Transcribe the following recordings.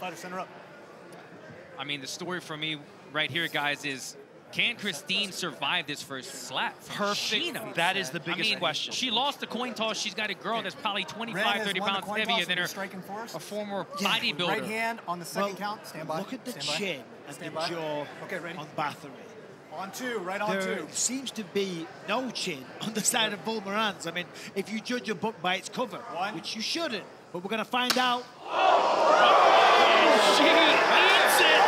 Fighter center up. I mean, the story for me right here, guys, is can Christine survive this first slap? Perfect. Sheena? That is the biggest question. She lost the coin toss. She's got a girl that's probably 25, 30 pounds heavier than her, a former bodybuilder. Right hand on the second count. Stand by. Look at the chin and the jaw on Bathory. On two, right on two. There seems to be no chin on the side of Volmeran's. I mean, if you judge a book by its cover, which you shouldn't, but we're going to find out. She eats it.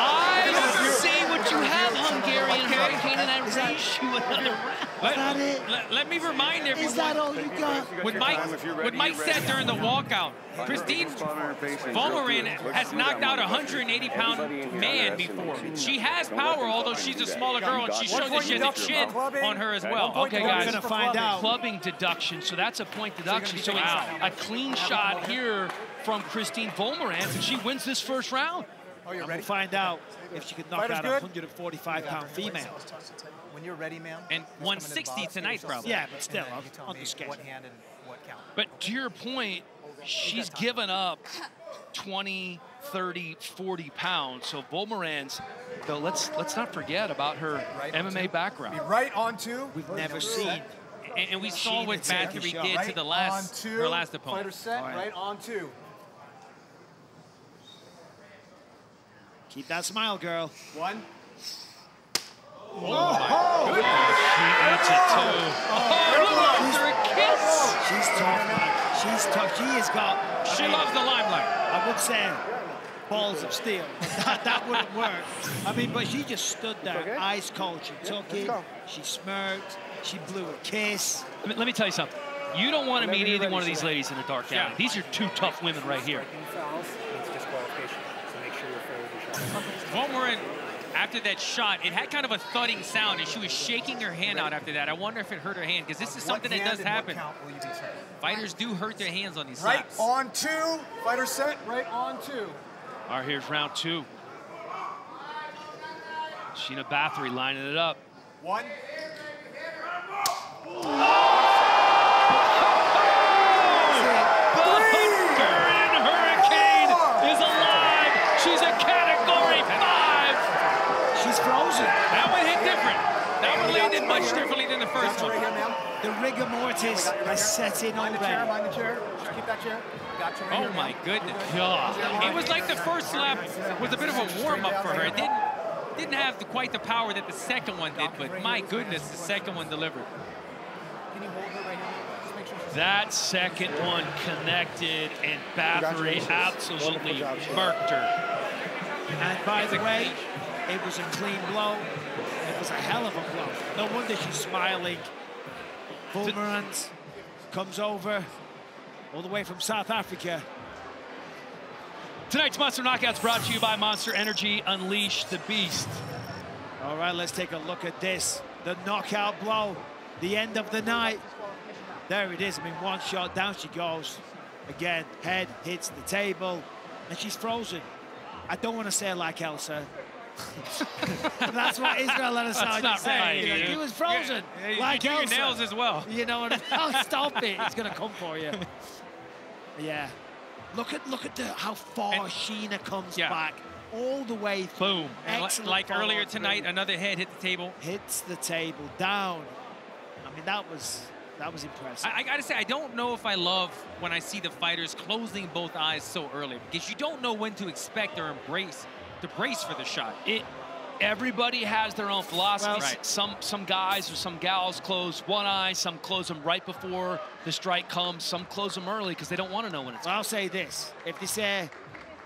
I see what you have, Hungarian Hurricane, and I raise you another round. Let me remind everyone. Is that all you got? What Mike said during the walkout, Christine Volmeran has knocked out a 180-pound man before. She has power, although she's a smaller girl, and she showed that she has a chin on her as well. Okay, guys, we're going to find out. Clubbing deduction, so that's a point deduction. So it's a clean shot here from Christine Volmeran, and she wins this first round. Oh, you're ready? We'll find out if she can knock out a 145-pound female. When you're ready, ma'am. And 160 tonight, probably. Yeah, but still, on the schedule. What hand and what count. But to your point, she's given up 20, 30, 40 pounds. So Volmeran's, though, let's not forget about her MMA background. Be right on two. We've never seen. And we saw what Bathory did to the her last opponent. Fighter set, right on two. Keep that smile, girl. One. Oh, my goodness. She eats it, too. After a kiss. She's tough, man. She's tough. She has got... She loves the limelight. I would say balls of steel. that wouldn't work. I mean, but she just stood there, ice cold. She took it. She smirked. She blew a kiss. Let me tell you something. You don't want to meet either one of these ladies in a dark alley. These are two tough women right here. Volmeran, after that shot, it had kind of a thudding sound, and she was shaking her hand out after that. I wonder if it hurt her hand, because this is something that does happen. Fighters do hurt their hands on these slaps. Right on two. Fighter set, right on two. All right, here's round two. Sheena Bathory lining it up. One. Hungarian Hurricane is alive. She's a Category 5. She's frozen. That one hit different. That one landed much differently than the first one. The rigor mortis has set in already. Mind the chair. Just keep that chair. Got you right Oh, my goodness. It was like the first slap was a bit of a warm-up for her. It didn't have quite the power that the second one did, but my goodness, the second one delivered. Can you hold her right here? Just make sure. That second one connected, and Bathory absolutely murked her. And by the way, it was a clean blow. It was a hell of a blow. No wonder she's smiling. Volmeran comes over all the way from South Africa. Tonight's Monster Knockouts brought to you by Monster Energy. Unleash the Beast. All right, let's take a look at this. The knockout blow, the end of the night. There it is. I mean, one shot, down she goes. Again, head hits the table, and she's frozen. I don't want to say it like Elsa. That's what Israel Adesanya said. Right, you know, he was frozen, like you do Elsa. your nails as well. You know what I mean? Oh, stop it. It's going to come for you. Yeah. Look at how far Sheena comes back. All the way through. Boom. And like earlier tonight, another head hit the table. Hits the table down. I mean, that was impressive. I got to say, I don't know if I love when I see the fighters closing both eyes so early, because you don't know when to expect or to brace for the shot. Everybody has their own philosophy. Well, Some guys or some gals close one eye, some close them right before the strike comes, some close them early because they don't want to know when it's Well, I'll say this. If they say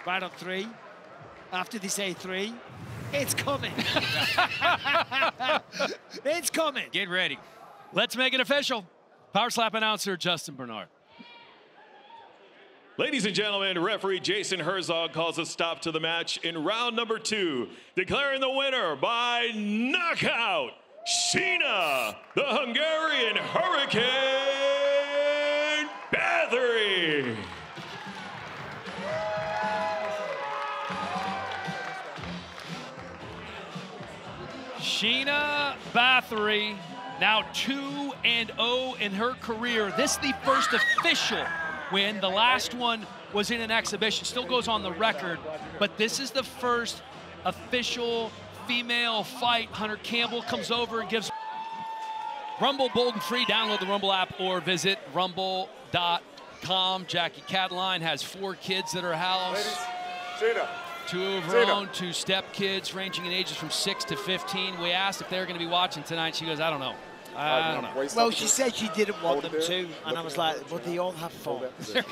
right on three, after they say three, it's coming. It's coming. Get ready. Let's make it official. Power Slap announcer Justin Bernard. Ladies and gentlemen, referee Jason Herzog calls a stop to the match in round number 2, declaring the winner by knockout, Sheena, the Hungarian Hurricane Bathory. Sheena Bathory, now 2-0 in her career. This is the first official win. The last one was in an exhibition. Still goes on the record, but this is the first official female fight. Hunter Campbell comes over and gives Rumble bold and free. Download the Rumble app or visit rumble.com. Jackie Cataline has 4 kids at her house. Sheena. 2 of her own, 2 step-kids ranging in ages from 6 to 15. We asked if they were going to be watching tonight. She goes, I don't know. I don't know. Well, she said she didn't want them to, and I was like, but they all have fun.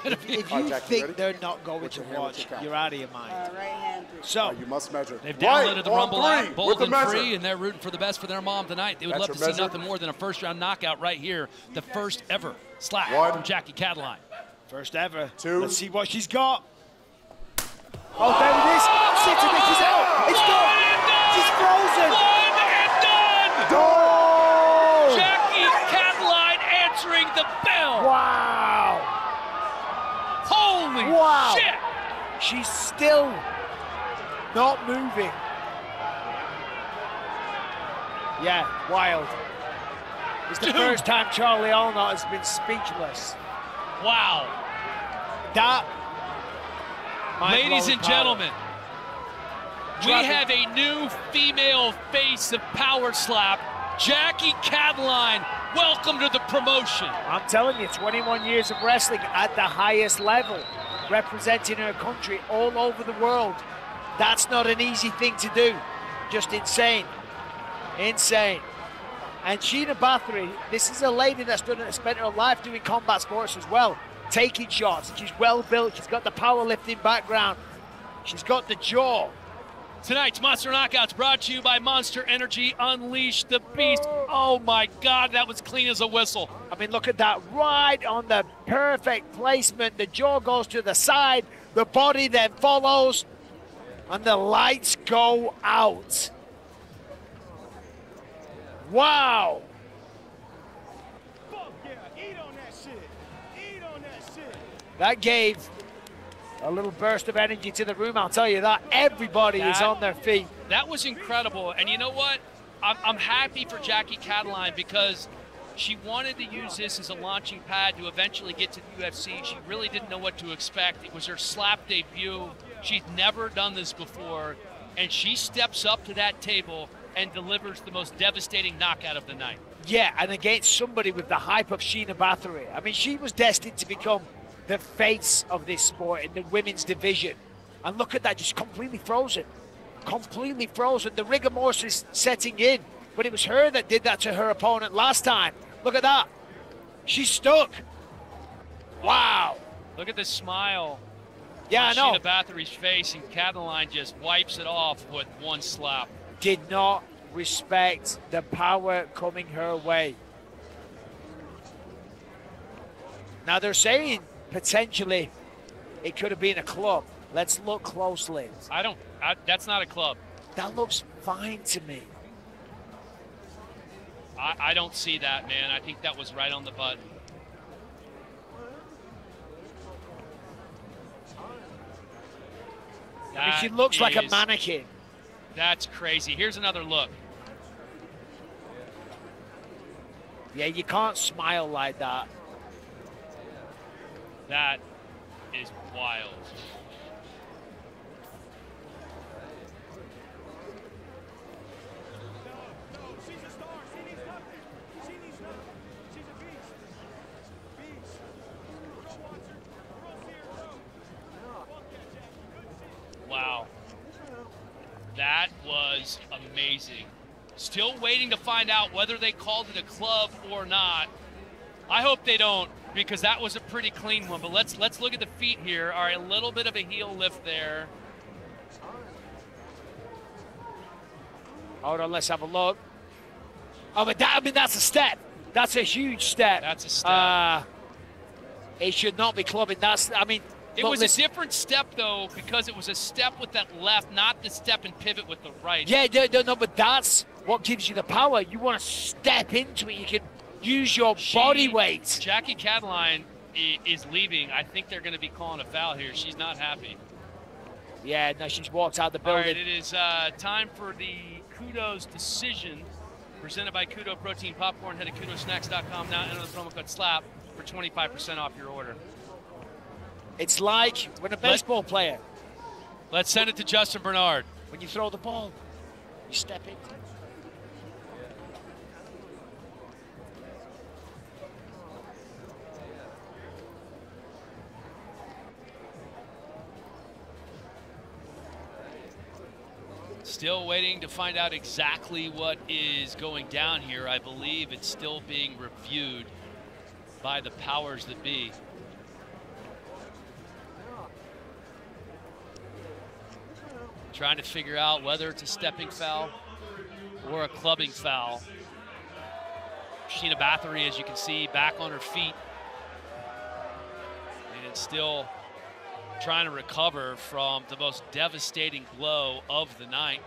If you think they're not going to watch, you're out of your mind. So you must measure. They've downloaded the Rumble app, bold and free, and they're rooting for the best for their mom tonight. They would love to see nothing more than a first-round knockout right here. The first ever slap from Jackie Cataline. First ever. 2. Let's see what she's got. Oh, there it is. Sitting it. She's out. It's done. She's frozen. One and done. Done. Jackie Cataline answering the bell. Wow. Holy shit. She's still not moving. Yeah, wild. It's the first time Charlie Allnut has been speechless. Wow. That, ladies and gentlemen, we have a new female face of Power Slap. Jackie Cataline, welcome to the promotion. I'm telling you, 21 years of wrestling at the highest level, representing her country all over the world. That's not an easy thing to do. Just insane. Insane. And Sheena Bathory, this is a lady that's spent her life doing combat sports as well, taking shots. She's well built. She's got the powerlifting background. She's got the jaw. Tonight's Monster Knockouts brought to you by Monster Energy. Unleash the beast. Oh my God, that was clean as a whistle. I mean, look at that, right on the perfect placement. The jaw goes to the side, the body then follows, and the lights go out. Wow. That gave a little burst of energy to the room, I'll tell you that. Everybody is on their feet. That was incredible. And you know what? I'm happy for Jackie Cataline because she wanted to use this as a launching pad to eventually get to the UFC. She really didn't know what to expect. It was her slap debut. She's never done this before. And she steps up to that table and delivers the most devastating knockout of the night. Yeah, and against somebody with the hype of Sheena Bathory. I mean, she was destined to become the face of this sport in the women's division. And look at that, just completely frozen. Completely frozen. The rigor mortis is setting in. But it was her that did that to her opponent last time. Look at that. She's stuck. Wow. Look at the smile. Yeah, I know. Sheena Bathory's face, and Cataline just wipes it off with one slap. Did not respect the power coming her way. Now they're saying potentially it could have been a club. Let's look closely. That's not a club. That looks fine to me. I don't see that, man. I think that was right on the button. I mean, she looks like a mannequin. That's crazy. Here's another look. Yeah, you can't smile like that. That is wild. Wow. That was amazing. Still waiting to find out whether they called it a club or not. I hope they don't, because that was a pretty clean one. But let's look at the feet here. All right, a little bit of a heel lift there. Hold on, let's have a look. Oh, but that's a step. That's a huge step. That's a step. It should not be clubbing. It was a different step, though, because it was a step with that left, not the step and pivot with the right. Yeah, no, but that's what gives you the power. You want to step into it. You can use your body weight. Jackie Cataline is leaving. I think they're going to be calling a foul here. She's not happy. Yeah, no, she's walked out the building. All right, it is time for the Kudos decision, presented by Kudo Protein Popcorn. Head to kudosnacks.com now. Enter the promo code SLAP for 25% off your order. It's like when a baseball player, Let's send it to Justin Bernard. when you throw the ball, you step in. Still waiting to find out exactly what is going down here. I believe it's still being reviewed by the powers that be. Trying to figure out whether it's a stepping foul or a clubbing foul. Sheena Bathory, as you can see, back on her feet. And still trying to recover from the most devastating blow of the night.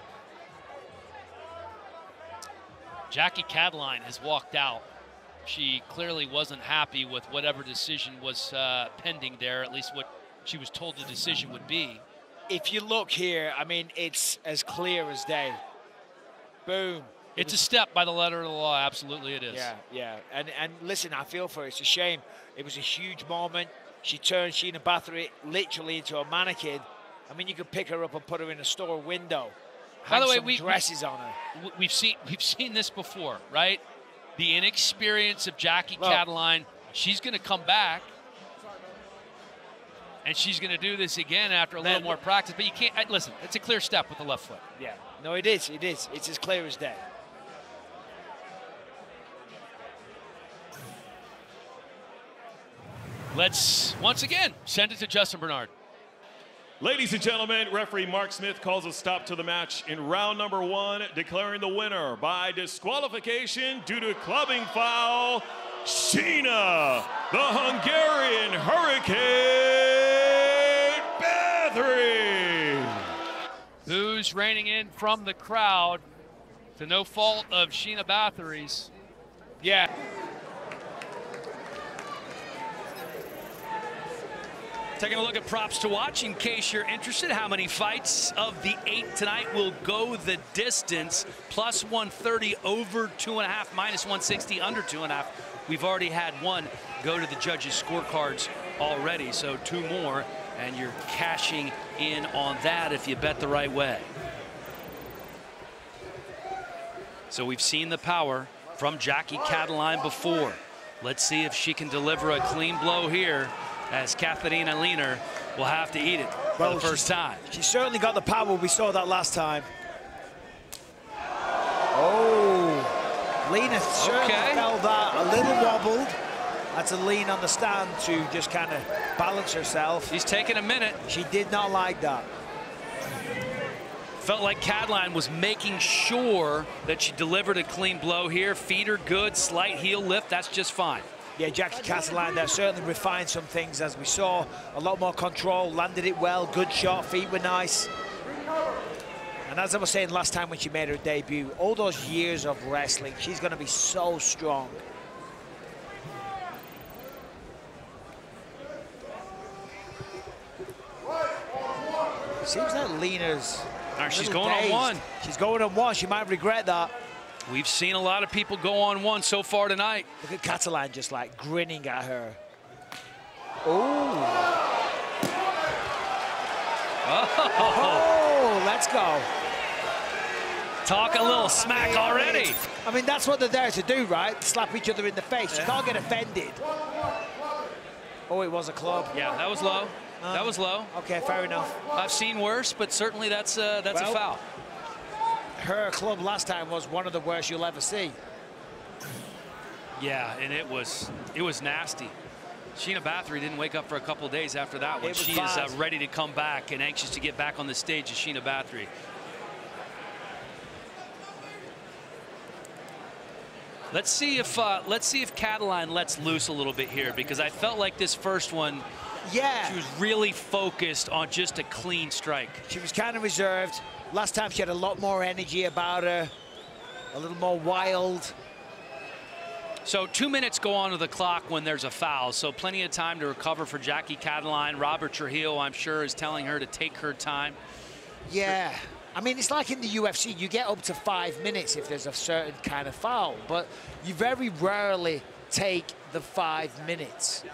Jackie Cataline has walked out. She clearly wasn't happy with whatever decision was pending there, at least what she was told the decision would be. If you look here, I mean, it's as clear as day. Boom. It's a step by the letter of the law, absolutely it is. Yeah, yeah. And listen, I feel for her. It's a shame. It was a huge moment. She turned Sheena Bathory literally into a mannequin. I mean, you could pick her up and put her in a store window. By the way, we dresses on her. We've seen this before, right? The inexperience of Jackie Cataline. She's going to come back, and she's going to do this again after a little more practice. But you can't listen. It's a clear step with the left foot. Yeah. No, it is. It is. It's as clear as day. Let's once again send it to Justin Bernard. Ladies and gentlemen, referee Mark Smith calls a stop to the match in round number 1, declaring the winner by disqualification due to clubbing foul, Sheena, the Hungarian Hurricane Bathory. Who's reining in from the crowd to no fault of Sheena Bathory's. Yeah. Taking a look at props to watch in case you're interested. How many fights of the 8 tonight will go the distance? Plus 130, over 2.5, minus 160, under 2.5. We've already had one go to the judges' scorecards already, so 2 more, and you're cashing in on that if you bet the right way. So we've seen the power from Jackie Cataline before. Let's see if she can deliver a clean blow here, as Katharina Lehner will have to eat it for the first time. She certainly got the power. We saw that last time. Oh, Lehner certainly felt that. A little wobbled. That's a lean on the stand to just kind of balance herself. She's taking a minute. She did not like that. Felt like Cataline was making sure that she delivered a clean blow here. Feet are good, slight heel lift, that's just fine. Yeah, Jackie Cataline there certainly refined some things, as we saw. A lot more control, landed it well, good shot, feet were nice. And as I was saying last time when she made her debut, all those years of wrestling, she's going to be so strong. Seems like Lehner's... She's going on 1. She's going on 1. She might regret that. We've seen a lot of people go on 1 so far tonight. Look at Cataline just like grinning at her. Oh, let's go. Talk a little smack already. I mean, that's what they're there to do, right? Slap each other in the face. You can't get offended. Oh, it was a club. Yeah, that was low. That was low. Okay, fair enough. I've seen worse, but certainly that's a foul. Her club last time was one of the worst you'll ever see. Yeah, and it was nasty. Sheena Bathory didn't wake up for a couple of days after that one. She is ready to come back and anxious to get back on the stage as Sheena Bathory. Let's see if Cataline lets loose a little bit here, because I felt like this first one, she was really focused on just a clean strike. She was kind of reserved. Last time she had a lot more energy about her, a little more wild. So 2 minutes go onto the clock when there's a foul, so plenty of time to recover for Jackie Cataline. Robert Trujillo, I'm sure, is telling her to take her time. Yeah. I mean, it's like in the UFC, you get up to 5 minutes if there's a certain kind of foul, but you very rarely take the 5 minutes.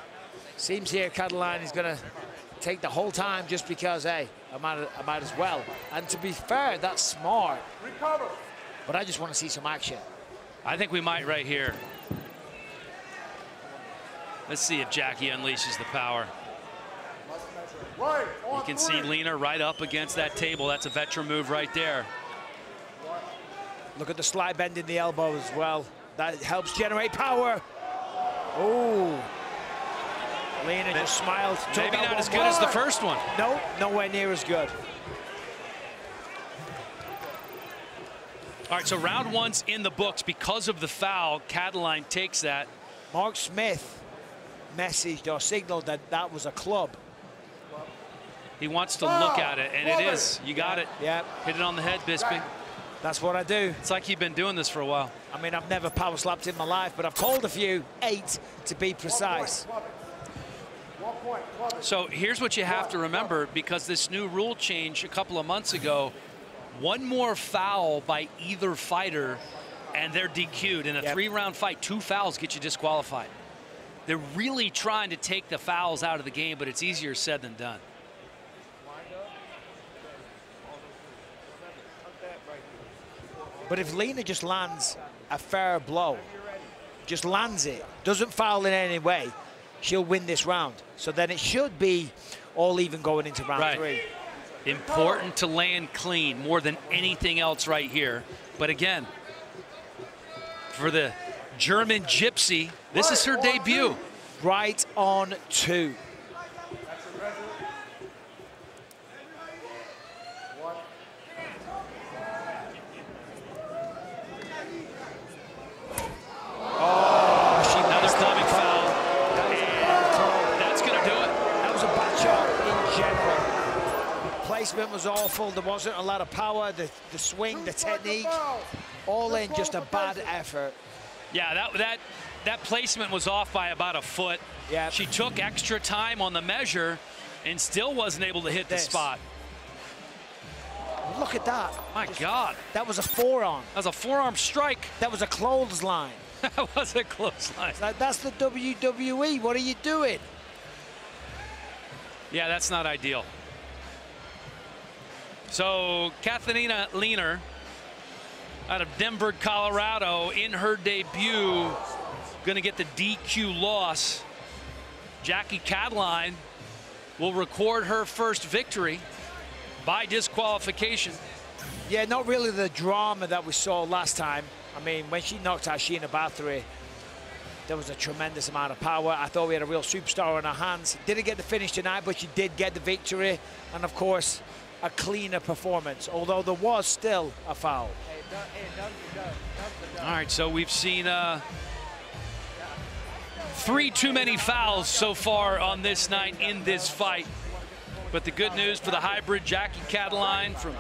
Seems here Cataline is going to take the whole time just because, hey, I might as well. And to be fair, that's smart. Recover. But I just want to see some action. I think we might right here. Let's see if Jackie unleashes the power. You can see Lena right up against that table. That's a veteran move right there. Look at the slide bend in the elbow as well. That helps generate power. Oh. Lena just smiled. Maybe not as good as the first one. No, nowhere near as good. All right, so round one's in the books because of the foul. Cataline takes that. Mark Smith messaged or signaled that that was a club. He wants to look at it, and it is. You got it. Yeah. Hit it on the head, Bisping. That's what I do. It's like you've been doing this for a while. I mean, I've never power slapped in my life, but I've called a few, 8 to be precise. So here's what you have to remember, because this new rule change a couple of months ago, one more foul by either fighter and they're DQ'd. In a 3-round fight, 2 fouls get you disqualified. They're really trying to take the fouls out of the game, but it's easier said than done. But if Lena just lands a fair blow, just lands it, doesn't foul in any way, she'll win this round. So then it should be all even going into round 3. Important to land clean more than anything else right here. But again, for the German Gypsy, this is her debut. Right on 2. Another clubbing foul. And that's going to do it. That was a bad shot in general. Placement was awful. There wasn't a lot of power. The swing, the technique, all in just a bad effort. Yeah, that placement was off by about a foot. Yeah. She took extra time on the measure and still wasn't able to hit the spot. Look at that. My God. That was a forearm. That was a forearm strike. That was a clothesline. That was a clothesline. That's the WWE. What are you doing? Yeah, that's not ideal. So Katharina Lehner out of Denver, Colorado, in her debut, going to get the DQ loss. Jackie Cataline will record her first victory by disqualification. Yeah, not really the drama that we saw last time. I mean, when she knocked out Sheena Bathory, there was a tremendous amount of power. I thought we had a real superstar on our hands. Didn't get the finish tonight, but she did get the victory. And of course, a cleaner performance, although there was still a foul. All right, so we've seen 3 too many fouls so far on this night in this fight. But the good news for the hybrid, Jackie Cataline from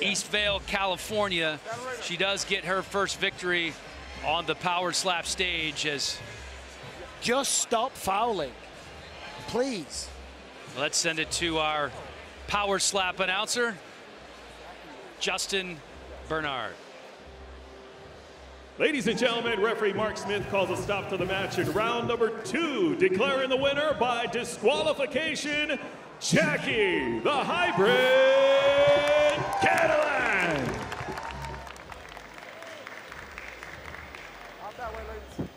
Eastvale, California, she does get her first victory on the power slap stage. As just stop fouling, please. Let's send it to our power slap announcer, Justin Bernard. Ladies and gentlemen, referee Mark Smith calls a stop to the match in round number 2, declaring the winner by disqualification, Jackie the Hybrid Cataline. Out that way, ladies.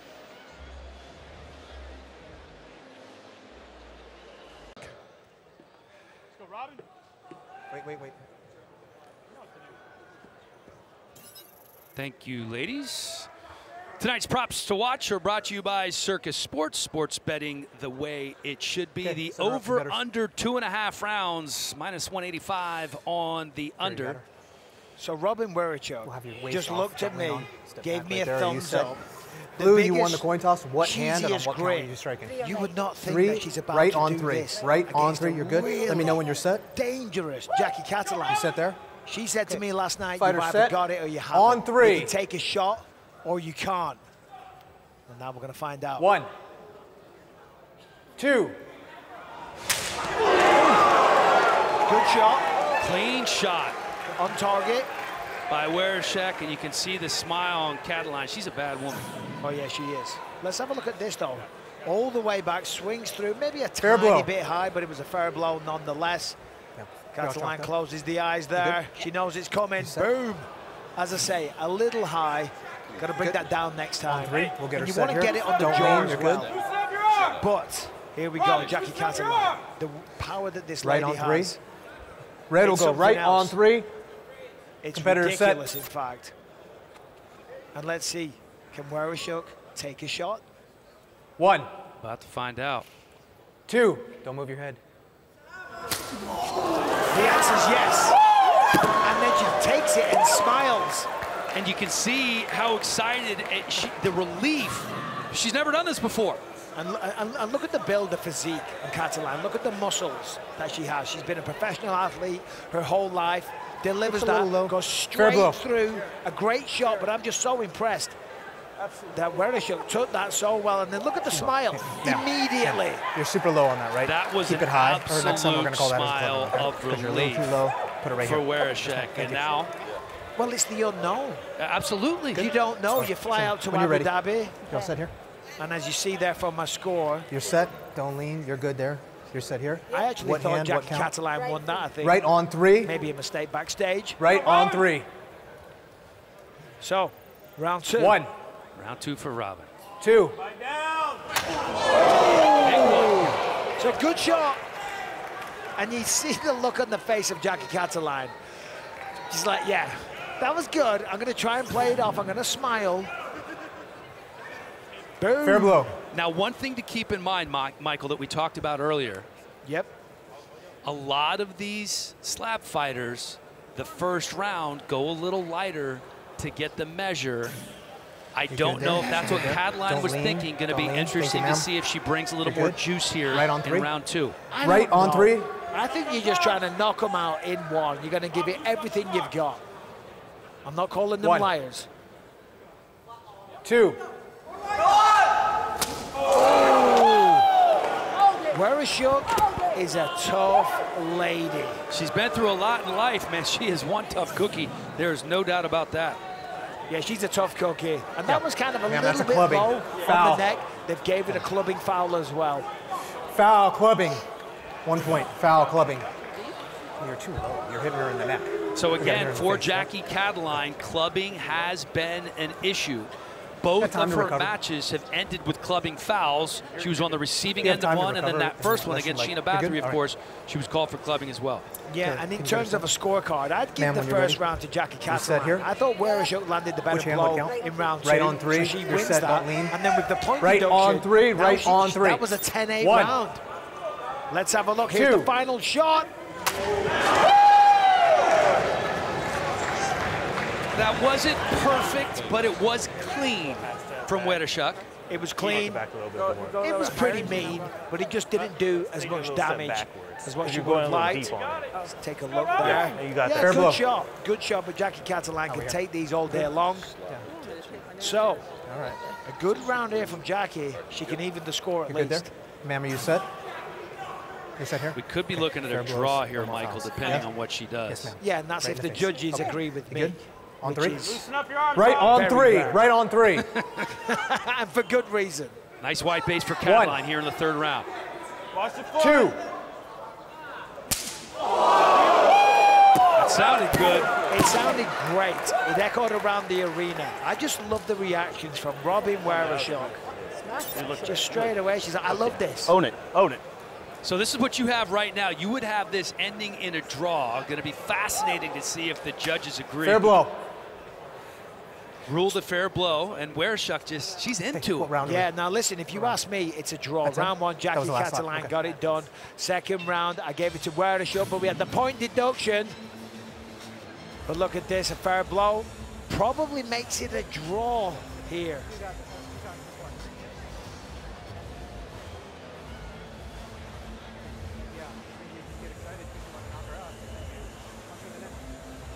Let's go, Robin. Wait. Thank you, ladies. Tonight's props to watch are brought to you by Circus Sports. Sports betting the way it should be. The over under 2.5 rounds, minus 185 on the under. So Robin Werichuk just looked at me, gave me a thumbs up. Blue, you won the coin toss. What hand and on what count are you striking? You would not think 3, that she's about right to on do 3. this. Right on 3, you're good. Let me know when you're set. Dangerous, Jackie Cataline. You set there? She said to me last night, Fighter you've either set. got it or you haven't. On 3. You can take a shot or you can't. And now we're going to find out. 1, 2. Good shot. Clean shot On target. by Werichuk, and you can see the smile on Cataline. She's a bad woman. Oh, yeah, she is. Let's have a look at this, though. all the way back, swings through, maybe a tiny bit high, but it was a fair blow nonetheless. Cataline closes the eyes there. She knows it's coming. Boom. As I say, a little high. Got to bring that down next time. On 3, we'll get her you set want to get it on the jaw as well. But here we go, Jackie Cataline. The power that this lady has. Red will go right on 3. It's ridiculous, in fact. And let's see, can Wereshuk take a shot? 1. About to find out. 2. Don't move your head. The answer's yes. And then she takes it and smiles. And you can see how excited, the relief. She's never done this before. And look at the build of physique on Cataline. Look at the muscles that she has. She's been a professional athlete her whole life. Delivers that, goes straight through. A great shot, but I'm just so impressed that Wereshuk took that so well. And then look at the smile immediately. Yeah. You're super low on that, right? That was Keep an it high. absolute Or next time we're going to call that smile of relief. You're a little too low. Put it right for here. Wereshuk. And now, well, it's the unknown. Absolutely. You don't know. You fly out to Abu Dhabi. You all set here? And as you see there from my score, you're set. Don't lean. You're good there. You're set here. I actually thought Jackie Cataline won that, I think. Right on 3. Maybe a mistake backstage. Right on 3. So, round 2. 1. Round 2 for Robin. 2. So good shot. And you see the look on the face of Jackie Cataline. She's like, yeah, that was good. I'm going to try and play it off. I'm going to smile. Boom. Fair blow. Now, one thing to keep in mind, Michael, that we talked about earlier. Yep. A lot of these slap fighters, the first round, go a little lighter to get the measure. I don't know if that's what Cataline was thinking. Going to be interesting to see if she brings a little more juice here in round 2. Right on 3. I think you're just trying to knock them out in 1. You're going to give it everything you've got. I'm not calling them liars. 2. Wereshuk is a tough lady. She's been through a lot in life, man. She is one tough cookie. There's no doubt about that. Yeah, she's a tough cookie. And that was kind of a little bit low on the neck. They've gave it a clubbing foul as well. Foul, clubbing. 1 point. Foul, clubbing. You're too low. You're hitting her in the neck. So again, for Jackie Cataline, clubbing has been an issue. Both of her matches have ended with clubbing fouls. She was on the receiving end of one, and then that first one against Sheena Bathory, of course, she was called for clubbing as well. Yeah, and in terms of a scorecard, I'd give the first round to Jackie Cataline. I thought Wereshuk landed the better blow in round 2. Right on 3. So she wins that. And then with the point right deduction, on 3. Right on 3. That was a 10-8 round. Let's have a look. Here's the final shot. That wasn't perfect, but it was clean from Wereshuk. It was clean. It was pretty mean, but it just didn't do as much damage as what you would have liked. Let's take a look there. You got that. Good shot. Good shot, but Jackie Cataline can take these all day long. So, a good round here from Jackie. She can even the score at least. Ma'am, are you set? You set here? We could be looking at a draw here, Michael, depending on what she does. Yes, yeah, and that's if the judges agree with me. On 3? Right on 3. Right on 3. And for good reason. Nice white base for Cataline here in the 3rd round. 2. That sounded good. It sounded great. It echoed around the arena. I just love the reactions from Robin Wereshuk. Just straight away, she's like, I love this. Own it. Own it. So this is what you have right now. You would have this ending in a draw. Going to be fascinating to see if the judges agree. Fair blow. Ruled a fair blow, and Wereshuk just, she's into it. Yeah, now listen, if you ask me, it's a draw. Round 1, Jackie Cataline got it done. 2nd round, I gave it to Wereshuk, but we had the point deduction. But look at this, a fair blow. Probably makes it a draw here.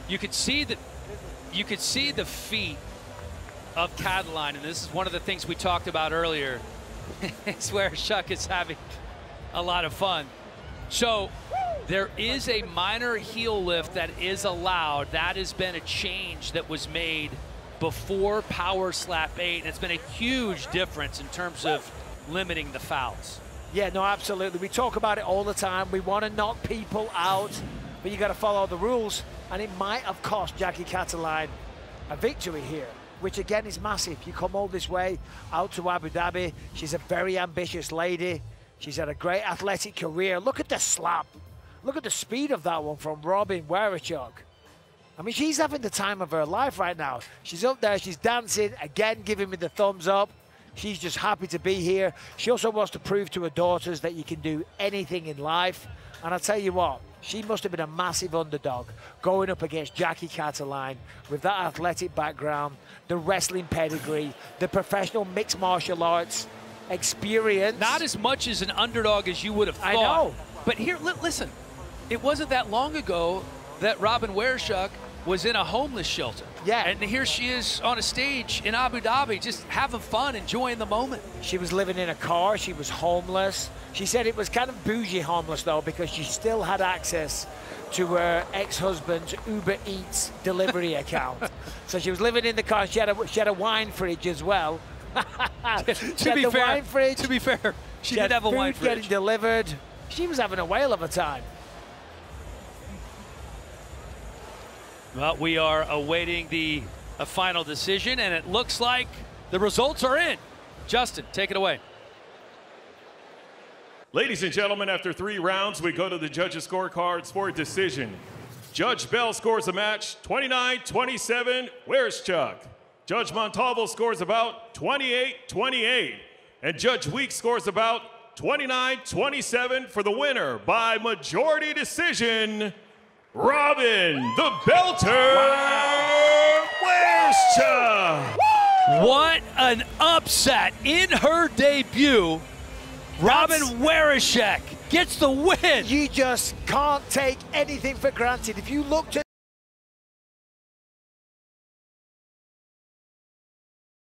You could see the feet of Cataline, and this is one of the things we talked about earlier. It's where Wereshuk is having a lot of fun. So there is a minor heel lift that is allowed. That has been a change that was made before Power Slap 8, and it's been a huge difference in terms of limiting the fouls. Yeah, no, absolutely. We talk about it all the time. We want to knock people out, but you got to follow the rules. And it might have cost Jackie Cataline a victory here, which again is massive. You come all this way out to Abu Dhabi. She's a very ambitious lady. She's had a great athletic career. Look at the slap. Look at the speed of that one from Robin Werechuk. I mean, she's having the time of her life right now. She's up there, she's dancing, again giving me the thumbs up. She's just happy to be here. She also wants to prove to her daughters that you can do anything in life. And I'll tell you what, she must have been a massive underdog going up against Jackie Cataline with that athletic background, the wrestling pedigree, the professional mixed martial arts experience. Not as much as an underdog as you would have thought. I know. But here, listen, it wasn't that long ago that Robin Werechuk was in a homeless shelter. Yeah. And here she is on a stage in Abu Dhabi, just having fun, enjoying the moment. She was living in a car, she was homeless. She said it was kind of bougie homeless though, because she still had access to her ex-husband's Uber Eats delivery account. So she was living in the car, she had a wine fridge as well. To be fair, she did have a wine fridge. Getting delivered. She was having a whale of a time. Well, we are awaiting the final decision, and it looks like the results are in. Justin, take it away. Ladies and gentlemen, after 3 rounds, we go to the judges' scorecards for a decision. Judge Bell scores the match 29-27, Werechuk. Judge Montalvo scores about 28-28. And Judge Weeks scores about 29-27 for the winner by majority decision, Robin the Belter Werechuk. What an upset in her debut. Robin Werechuk gets the win. You just can't take anything for granted. If you looked at